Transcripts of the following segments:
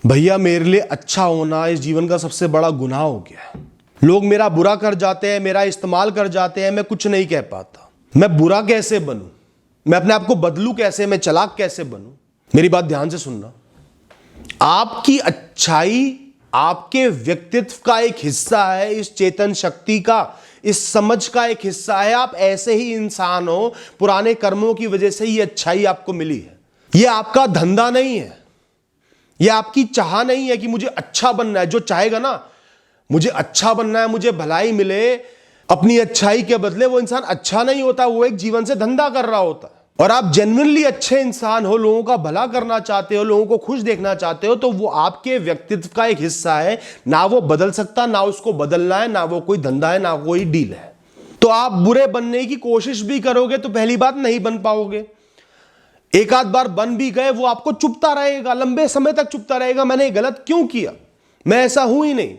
भैया मेरे लिए अच्छा होना इस जीवन का सबसे बड़ा गुनाह हो गया है। लोग मेरा बुरा कर जाते हैं, मेरा इस्तेमाल कर जाते हैं, मैं कुछ नहीं कह पाता। मैं बुरा कैसे बनूं? मैं अपने आप को बदलूं कैसे? मैं चालाक कैसे बनूं? मेरी बात ध्यान से सुनना। आपकी अच्छाई आपके व्यक्तित्व का एक हिस्सा है, इस चेतन शक्ति का, इस समझ का एक हिस्सा है। आप ऐसे ही इंसान हो, पुराने कर्मों की वजह से ये अच्छाई आपको मिली है। ये आपका धंधा नहीं है, यह आपकी चाह नहीं है कि मुझे अच्छा बनना है। जो चाहेगा ना मुझे अच्छा बनना है, मुझे भलाई मिले, अपनी अच्छाई के बदले, वो इंसान अच्छा नहीं होता, वो एक जीवन से धंधा कर रहा होता है। और आप जेन्युइनली अच्छे इंसान हो, लोगों का भला करना चाहते हो, लोगों को खुश देखना चाहते हो, तो वो आपके व्यक्तित्व का एक हिस्सा है। ना वो बदल सकता, ना उसको बदलना है, ना वो कोई धंधा है, ना कोई डील है। तो आप बुरे बनने की कोशिश भी करोगे तो पहली बात नहीं बन पाओगे। एक आध बार बन भी गए, वो आपको चुभता रहेगा, लंबे समय तक चुभता रहेगा, मैंने गलत क्यों किया, मैं ऐसा हूं ही नहीं।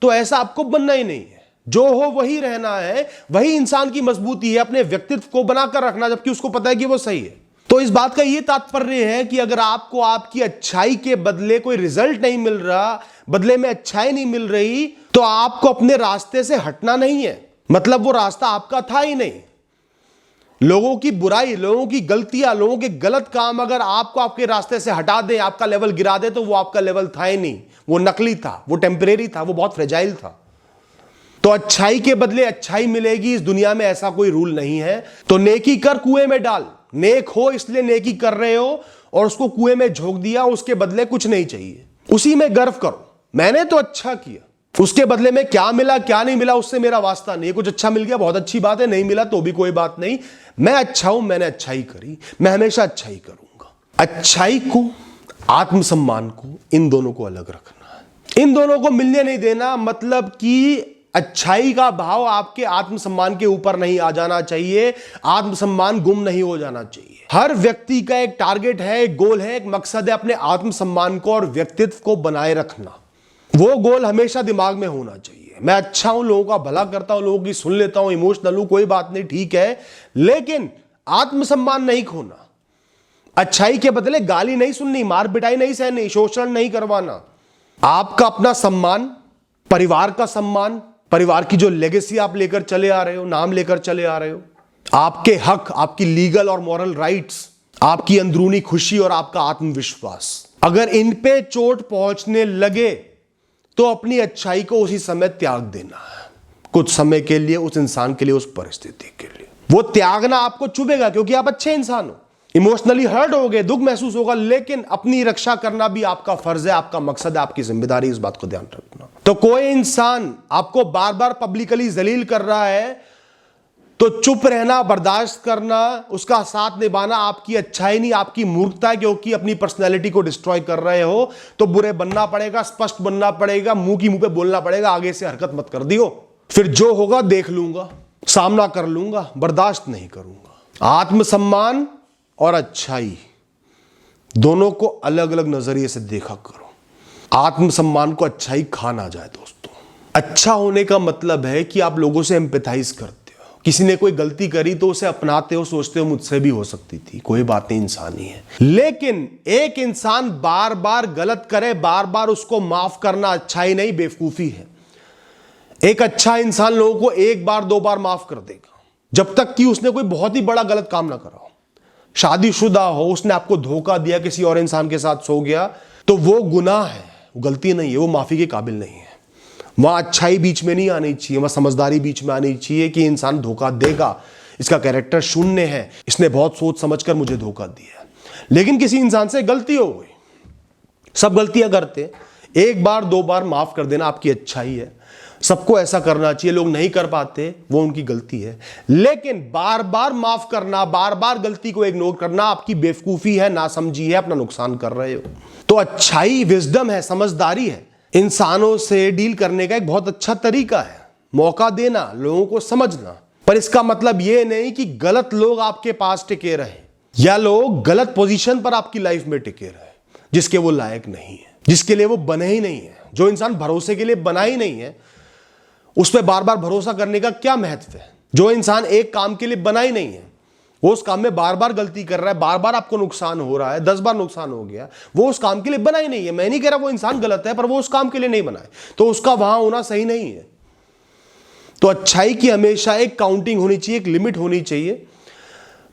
तो ऐसा आपको बनना ही नहीं है। जो हो वही रहना है। वही इंसान की मजबूती है, अपने व्यक्तित्व को बनाकर रखना, जबकि उसको पता है कि वो सही है। तो इस बात का यह तात्पर्य है कि अगर आपको आपकी अच्छाई के बदले कोई रिजल्ट नहीं मिल रहा, बदले में अच्छाई नहीं मिल रही, तो आपको अपने रास्ते से हटना नहीं है। मतलब वो रास्ता आपका था ही नहीं। लोगों की बुराई, लोगों की गलतियां, लोगों के गलत काम अगर आपको आपके रास्ते से हटा दे, आपका लेवल गिरा दे, तो वो आपका लेवल था ही नहीं। वो नकली था, वो टेम्परेरी था, वो बहुत फ्रेजाइल था। तो अच्छाई के बदले अच्छाई मिलेगी, इस दुनिया में ऐसा कोई रूल नहीं है। तो नेकी कर, कुएं में डाल। नेक हो इसलिए नेकी कर रहे हो, और उसको कुएं में झोंक दिया, उसके बदले कुछ नहीं चाहिए। उसी में गर्व करो, मैंने तो अच्छा किया, उसके बदले में क्या मिला क्या नहीं मिला उससे मेरा वास्ता नहीं है। कुछ अच्छा मिल गया बहुत अच्छी बात है, नहीं मिला तो भी कोई बात नहीं। मैं अच्छा हूं, मैंने अच्छाई करी, मैं हमेशा अच्छाई करूंगा। अच्छाई को, आत्मसम्मान को, इन दोनों को अलग रखना है। इन दोनों को मिलने नहीं देना। मतलब कि अच्छाई का भाव आपके आत्मसम्मान के ऊपर नहीं आ जाना चाहिए, आत्मसम्मान गुम नहीं हो जाना चाहिए। हर व्यक्ति का एक टारगेट है, एक गोल है, एक मकसद है, अपने आत्मसम्मान को और व्यक्तित्व को बनाए रखना। वो गोल हमेशा दिमाग में होना चाहिए। मैं अच्छा हूं, लोगों का भला करता हूं, लोगों की सुन लेता हूं, इमोशनल हूं, कोई बात नहीं, ठीक है, लेकिन आत्मसम्मान नहीं खोना। अच्छाई के बदले गाली नहीं सुननी, मार पिटाई नहीं सहनी, शोषण नहीं करवाना। आपका अपना सम्मान, परिवार का सम्मान, परिवार की जो लेगेसी आप लेकर चले आ रहे हो, नाम लेकर चले आ रहे हो, आपके हक, आपकी लीगल और मॉरल राइट्स, आपकी अंदरूनी खुशी और आपका आत्मविश्वास, अगर इन पे चोट पहुंचने लगे तो अपनी अच्छाई को उसी समय त्याग देना है। कुछ समय के लिए, उस इंसान के लिए, उस परिस्थिति के लिए। वो त्यागना आपको चुभेगा क्योंकि आप अच्छे इंसान हो, इमोशनली हर्ट होगे, दुख महसूस होगा, लेकिन अपनी रक्षा करना भी आपका फर्ज है, आपका मकसद है, आपकी जिम्मेदारी। इस बात को ध्यान रखना। तो कोई इंसान आपको बार बार पब्लिकली जलील कर रहा है तो चुप रहना, बर्दाश्त करना, उसका साथ निभाना आपकी अच्छाई नहीं, आपकी मूर्खता है। क्योंकि अपनी पर्सनैलिटी को डिस्ट्रॉय कर रहे हो तो बुरे बनना पड़ेगा, स्पष्ट बनना पड़ेगा, मुंह की मुंह पे बोलना पड़ेगा, आगे से हरकत मत कर दियो, फिर जो होगा देख लूंगा, सामना कर लूंगा, बर्दाश्त नहीं करूंगा। आत्मसम्मान और अच्छाई दोनों को अलग अलग नजरिए से देखा करो। आत्मसम्मान को अच्छाई खा ना जाए दोस्तों। अच्छा होने का मतलब है कि आप लोगों से एम्पैथाइज करते हो। किसी ने कोई गलती करी तो उसे अपनाते हो, सोचते हो मुझसे भी हो सकती थी, कोई बात नहीं, इंसान ही है। लेकिन एक इंसान बार बार गलत करे, बार बार उसको माफ करना अच्छाई नहीं, बेवकूफी है। एक अच्छा इंसान लोगों को एक बार दो बार माफ कर देगा, जब तक कि उसने कोई बहुत ही बड़ा गलत काम ना करा हो। शादीशुदा हो, उसने आपको धोखा दिया, किसी और इंसान के साथ सो गया, तो वो गुनाह है, वो गलती नहीं है, वो माफी के काबिल नहीं है। वहां अच्छाई बीच में नहीं आनी चाहिए, वहां समझदारी बीच में आनी चाहिए कि इंसान धोखा देगा, इसका कैरेक्टर शून्य है, इसने बहुत सोच समझकर मुझे धोखा दिया। लेकिन किसी इंसान से गलती हो गई, सब गलतियां करते, एक बार दो बार माफ कर देना आपकी अच्छाई है। सबको ऐसा करना चाहिए, लोग नहीं कर पाते, वो उनकी गलती है। लेकिन बार बार माफ करना, बार बार गलती को इग्नोर करना आपकी बेवकूफी है, नासमझी है, अपना नुकसान कर रहे हो। तो अच्छाई विजडम है, समझदारी है, इंसानों से डील करने का एक बहुत अच्छा तरीका है। मौका देना, लोगों को समझना। पर इसका मतलब यह नहीं कि गलत लोग आपके पास टिके रहे, या लोग गलत पोजीशन पर आपकी लाइफ में टिके रहे, जिसके वो लायक नहीं है, जिसके लिए वो बने ही नहीं है। जो इंसान भरोसे के लिए बना ही नहीं है, उस पर बार बार भरोसा करने का क्या महत्व है। जो इंसान एक काम के लिए बना ही नहीं है, वो उस काम में बार बार गलती कर रहा है, बार बार आपको नुकसान हो रहा है, 10 बार नुकसान हो गया, वो उस काम के लिए बना ही नहीं है। मैं नहीं कह रहा वो इंसान गलत है, पर वो उस काम के लिए नहीं बना है, तो उसका वहां होना सही नहीं है। तो अच्छाई की हमेशा एक काउंटिंग होनी चाहिए, एक लिमिट होनी चाहिए,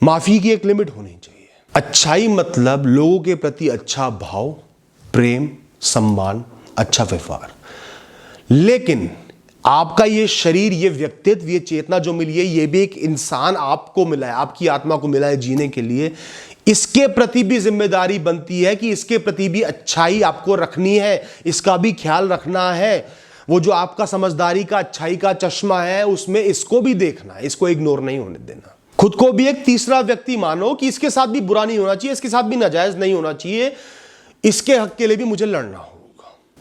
माफी की एक लिमिट होनी चाहिए। अच्छाई मतलब लोगों के प्रति अच्छा भाव, प्रेम, सम्मान, अच्छा व्यवहार। लेकिन आपका ये शरीर, ये व्यक्तित्व, ये चेतना जो मिली है, ये भी एक इंसान आपको मिला है, आपकी आत्मा को मिला है जीने के लिए। इसके प्रति भी जिम्मेदारी बनती है कि इसके प्रति भी अच्छाई आपको रखनी है, इसका भी ख्याल रखना है। वो जो आपका समझदारी का, अच्छाई का चश्मा है, उसमें इसको भी देखना है, इसको इग्नोर नहीं होने देना। खुद को भी एक तीसरा व्यक्ति मानो कि इसके साथ भी बुरा नहीं होना चाहिए, इसके साथ भी नाजायज नहीं होना चाहिए, इसके हक के लिए भी मुझे लड़ना होगा।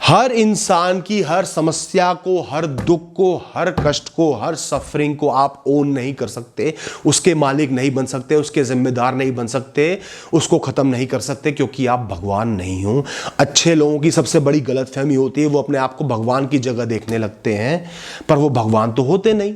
हर इंसान की हर समस्या को, हर दुख को, हर कष्ट को, हर सफरिंग को आप ओन नहीं कर सकते, उसके मालिक नहीं बन सकते, उसके जिम्मेदार नहीं बन सकते, उसको खत्म नहीं कर सकते, क्योंकि आप भगवान नहीं हो। अच्छे लोगों की सबसे बड़ी गलतफहमी होती है, वो अपने आप को भगवान की जगह देखने लगते हैं, पर वो भगवान तो होते नहीं।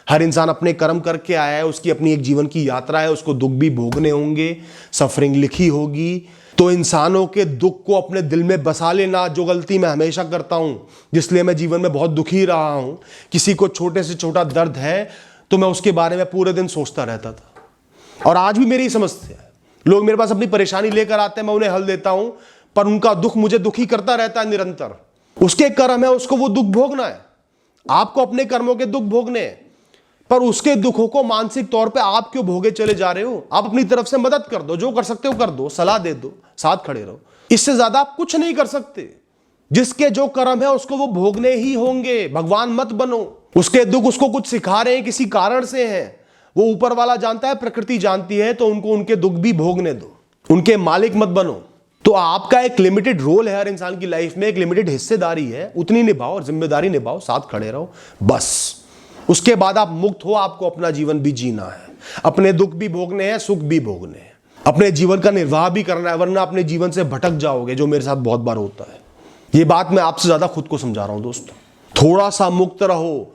हर इंसान अपने कर्म करके आया है, उसकी अपनी एक जीवन की यात्रा है, उसको दुख भी भोगने होंगे, सफरिंग लिखी होगी। तो इंसानों के दुख को अपने दिल में बसा लेना, जो गलती मैं हमेशा करता हूं, जिसलिए मैं जीवन में बहुत दुखी रहा हूं। किसी को छोटे से छोटा दर्द है तो मैं उसके बारे में पूरे दिन सोचता रहता था, और आज भी मेरी समस्या है। लोग मेरे पास अपनी परेशानी लेकर आते हैं, मैं उन्हें हल देता हूं, पर उनका दुख मुझे दुखी करता रहता है निरंतर। उसके कर्म है, उसको वो दुख भोगना है। आपको अपने कर्मों के दुख भोगने हैं, पर उसके दुखों को मानसिक तौर पे आप क्यों भोगे चले जा रहे हो? आप अपनी तरफ से मदद कर दो, जो कर सकते हो कर दो, सलाह दे दो, साथ खड़े रहो। इससे ज्यादा आप कुछ नहीं कर सकते। जिसके जो कर्म है उसको वो भोगने ही होंगे। भगवान मत बनो। उसके दुख उसको कुछ सिखा रहे हैं, किसी कारण से हैं, वो ऊपर वाला जानता है, प्रकृति जानती है, तो उनको उनके दुख भी भोगने दो, उनके मालिक मत बनो। तो आपका एक लिमिटेड रोल है हर इंसान की लाइफ में, एक लिमिटेड हिस्सेदारी है, उतनी निभाओ और जिम्मेदारी निभाओ, साथ खड़े रहो, बस। उसके बाद आप मुक्त हो, आपको अपना जीवन भी जीना है, अपने दुख भी भोगने हैं, सुख भी भोगने हैं, अपने जीवन का निर्वाह भी करना है, वरना अपने जीवन से भटक जाओगे, जो मेरे साथ बहुत बार होता है। ये बात मैं आपसे ज्यादा खुद को समझा रहा हूं दोस्तों। थोड़ा सा मुक्त रहो।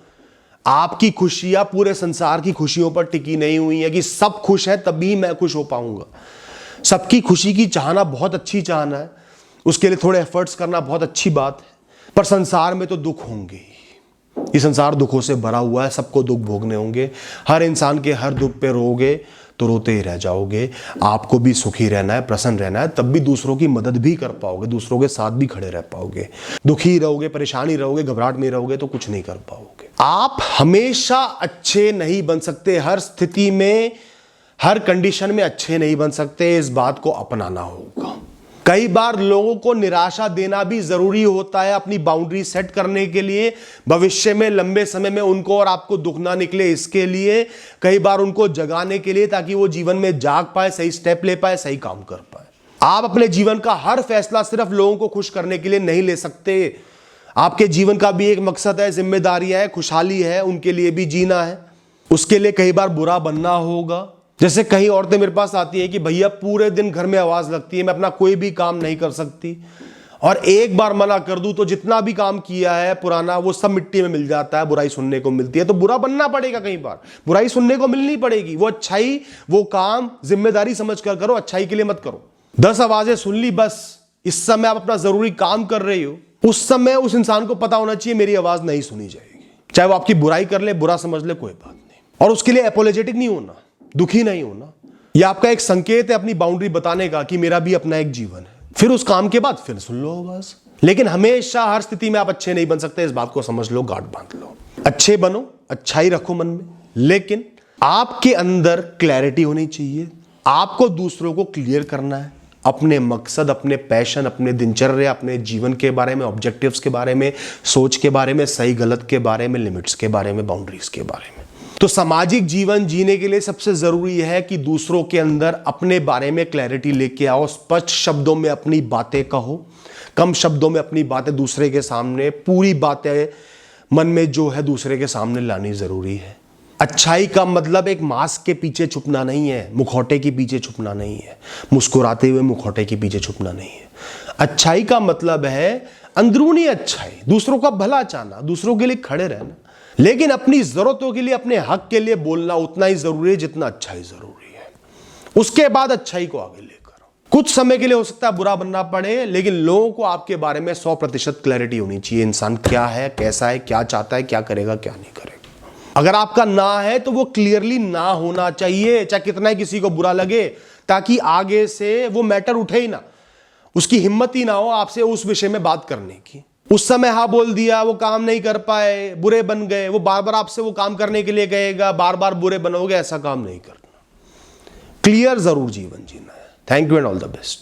आपकी खुशियां पूरे संसार की खुशियों पर टिकी नहीं हुई है कि सब खुश है तभी मैं खुश हो पाऊंगा। सबकी खुशी की चाहना बहुत अच्छी चाहना है, उसके लिए थोड़े एफर्ट्स करना बहुत अच्छी बात है, पर संसार में तो दुख होंगे ही। ये संसार दुखों से भरा हुआ है, सबको दुख भोगने होंगे। हर इंसान के हर दुख पे रोगे तो रोते ही रह जाओगे। आपको भी सुखी रहना है, प्रसन्न रहना है, तब भी दूसरों की मदद भी कर पाओगे, दूसरों के साथ भी खड़े रह पाओगे। दुखी रहोगे, परेशानी रहोगे, घबराहट में रहोगे तो कुछ नहीं कर पाओगे। आप हमेशा अच्छे नहीं बन सकते, हर स्थिति में, हर कंडीशन में अच्छे नहीं बन सकते। इस बात को अपनाना होगा। कई बार लोगों को निराशा देना भी जरूरी होता है अपनी बाउंड्री सेट करने के लिए, भविष्य में लंबे समय में उनको और आपको दुख ना निकले इसके लिए, कई बार उनको जगाने के लिए, ताकि वो जीवन में जाग पाए, सही स्टेप ले पाए, सही काम कर पाए। आप अपने जीवन का हर फैसला सिर्फ लोगों को खुश करने के लिए नहीं ले सकते। आपके जीवन का भी एक मकसद है, जिम्मेदारियां है, खुशहाली है, उनके लिए भी जीना है। उसके लिए कई बार बुरा बनना होगा। जैसे कई औरतें मेरे पास आती है कि भैया पूरे दिन घर में आवाज लगती है, मैं अपना कोई भी काम नहीं कर सकती, और एक बार मना कर दूं तो जितना भी काम किया है पुराना वो सब मिट्टी में मिल जाता है, बुराई सुनने को मिलती है। तो बुरा बनना पड़ेगा, कई बार बुराई सुनने को मिलनी पड़ेगी। वो अच्छाई, वो काम जिम्मेदारी समझ कर करो, अच्छाई के लिए मत करो। 10 आवाजें सुन ली बस, इस समय आप अपना जरूरी काम कर रहे हो, उस समय उस इंसान को पता होना चाहिए मेरी आवाज नहीं सुनी जाएगी। चाहे वो आपकी बुराई कर ले, बुरा समझ ले, कोई बात नहीं। और उसके लिए एपोलोजेटिक नहीं होना, दुखी नहीं होना। यह आपका एक संकेत है अपनी बाउंड्री बताने का कि मेरा भी अपना एक जीवन है। फिर उस काम के बाद फिर सुन लो आवाज। लेकिन हमेशा हर स्थिति में आप अच्छे नहीं बन सकते, इस बात को समझ लो, गांठ बांध लो। अच्छे बनो, अच्छाई रखो मन में, लेकिन आपके अंदर क्लैरिटी होनी चाहिए। आपको दूसरों को क्लियर करना है, अपने मकसद, अपने पैशन, अपने दिनचर्या, अपने जीवन के बारे में, ऑब्जेक्टिव्स के बारे में, सोच के बारे में, सही गलत के बारे में, लिमिट्स के बारे में, बाउंड्रीज के बारे में। तो सामाजिक जीवन जीने के लिए सबसे जरूरी है कि दूसरों के अंदर अपने बारे में क्लैरिटी लेके आओ। स्पष्ट शब्दों में अपनी बातें कहो, कम शब्दों में अपनी बातें दूसरे के सामने, पूरी बातें मन में जो है दूसरे के सामने लानी जरूरी है। अच्छाई का मतलब एक मास्क के पीछे छुपना नहीं है, मुखौटे के पीछे छुपना नहीं है, मुस्कुराते हुए मुखौटे के पीछे छुपना नहीं है। अच्छाई का मतलब है अंदरूनी अच्छाई, दूसरों का भला चाहना, दूसरों के लिए खड़े रहना, लेकिन अपनी जरूरतों के लिए, अपने हक के लिए बोलना उतना ही जरूरी है जितना अच्छाई जरूरी है। उसके बाद अच्छाई को आगे लेकर आओ। कुछ समय के लिए हो सकता है बुरा बनना पड़े, लेकिन लोगों को आपके बारे में 100% क्लैरिटी होनी चाहिए। इंसान क्या है, कैसा है, क्या चाहता है, क्या करेगा, क्या नहीं करेगा। अगर आपका ना है तो वो क्लियरली ना होना चाहिए, चाहे कितना ही किसी को बुरा लगे, ताकि आगे से वो मैटर उठे ही ना, उसकी हिम्मत ही ना हो आपसे उस विषय में बात करने की। उस समय हाँ बोल दिया, वो काम नहीं कर पाए, बुरे बन गए, वो बार बार आपसे वो काम करने के लिए कहेगा, बार बार बुरे बनोगे, ऐसा काम नहीं करना। क्लियर जरूर जीवन जीना है। Thank you and all the best.